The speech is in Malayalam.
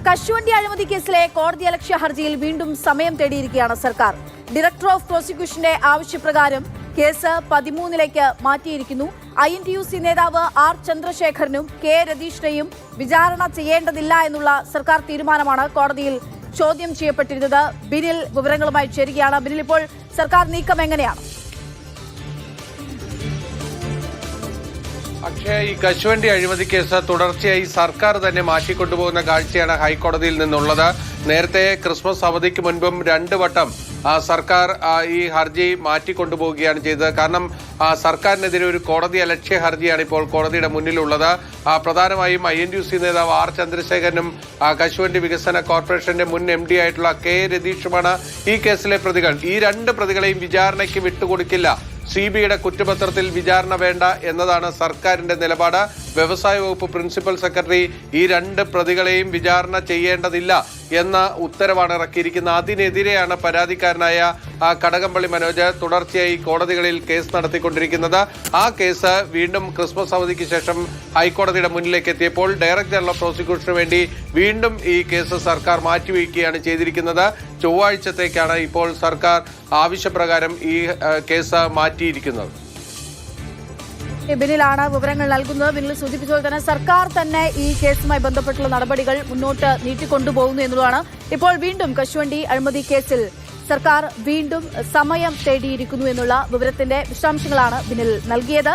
കശുവണ്ടി അഴിമതി കേസിലെ കോടതിയലക്ഷ്യ ഹർജിയിൽ വീണ്ടും സമയം തേടിയിരിക്കുകയാണ് സർക്കാർ. ഡയറക്ടർ ഓഫ് പ്രോസിക്യൂഷന്റെ ആവശ്യപ്രകാരം കേസ് 13ലേക്ക് മാറ്റിയിരിക്കുന്നു. INTUC നേതാവ് ആർ ചന്ദ്രശേഖരനും കെ രതീഷിനെയും വിചാരണ ചെയ്യേണ്ടതില്ല എന്നുള്ള സർക്കാർ തീരുമാനമാണ് കോടതിയിൽ ചോദ്യം ചെയ്യപ്പെട്ടിരുന്നത്. ബിനിൽ വിവരങ്ങളുമായി ചേരുകയാണ്. ബിനിൽ, ഇപ്പോൾ സർക്കാർ നീക്കം എങ്ങനെയാണ്? പക്ഷേ ഈ കശുവണ്ടി അഴിമതി കേസ് തുടർച്ചയായി സർക്കാർ തന്നെ മാറ്റിക്കൊണ്ടുപോകുന്ന കാഴ്ചയാണ് ഹൈക്കോടതിയിൽ നിന്നുള്ളത്. നേരത്തെ ക്രിസ്മസ് അവധിക്ക് മുൻപും 2 വട്ടം സർക്കാർ ഈ ഹർജി മാറ്റിക്കൊണ്ടുപോവുകയാണ് ചെയ്തത്. കാരണം സർക്കാരിനെതിരെ ഒരു കോടതി അലക്ഷ്യ ഹർജിയാണ് ഇപ്പോൾ കോടതിയുടെ മുന്നിലുള്ളത്. പ്രധാനമായും INTUC നേതാവ് ആർ ചന്ദ്രശേഖരനും കശുവണ്ടി വികസന കോർപ്പറേഷന്റെ മുൻ MD ആയിട്ടുള്ള കെ രതീഷുമാണ് ഈ കേസിലെ പ്രതികൾ. ഈ 2 പ്രതികളെയും വിചാരണയ്ക്ക് വിട്ടുകൊടുക്കില്ല. CBIയുടെ കുറ്റപത്രത്തിൽ വിചാരണ വേണ്ട എന്നതാണ് സർക്കാരിന്റെ നിലപാട്. വ്യവസായ വകുപ്പ് പ്രിൻസിപ്പൽ സെക്രട്ടറി ഈ 2 പ്രതികളെയും വിചാരണ ചെയ്യേണ്ടതില്ല എന്ന ഉത്തരവാണ് ഇറക്കിയിരിക്കുന്നത്. അതിനെതിരെയാണ് പരാതിക്കാരനായ കടകംപള്ളി മനോജ് തുടർച്ചയായി കോടതികളിൽ കേസ് നടത്തിക്കൊണ്ടിരിക്കുന്നത്. ആ കേസ് വീണ്ടും ക്രിസ്മസ് അവധിക്ക് ശേഷം ഹൈക്കോടതിയുടെ മുന്നിലേക്ക് എത്തിയപ്പോൾ ഡയറക്ടർ ജനറൽ ഓഫ് പ്രോസിക്യൂഷന് വേണ്ടി വീണ്ടും ഈ കേസ് സർക്കാർ മാറ്റിവെക്കുകയാണ് ചെയ്തിരിക്കുന്നത്. ചൊവ്വാഴ്ചത്തേക്കാണ് ഇപ്പോൾ സർക്കാർ ആവശ്യപ്രകാരം ഈ കേസ് മാറ്റിയിരിക്കുന്നത്. ബിനിലാണ് വിവരങ്ങൾ നൽകുന്നത്. ബിനിൽ സൂചിപ്പിച്ചതുപോലെ തന്നെ സർക്കാർ തന്നെ ഈ കേസുമായി ബന്ധപ്പെട്ടുള്ള നടപടികൾ മുന്നോട്ട് നീട്ടിക്കൊണ്ടുപോകുന്നു എന്നുള്ളതാണ്. ഇപ്പോൾ വീണ്ടും കശുവണ്ടി അഴിമതി കേസിൽ സർക്കാർ വീണ്ടും സമയം തേടിയിരിക്കുന്നു എന്നുള്ള വിവരത്തിന്റെ വിശദാംശങ്ങളാണ് ബിനിൽ നൽകിയത്.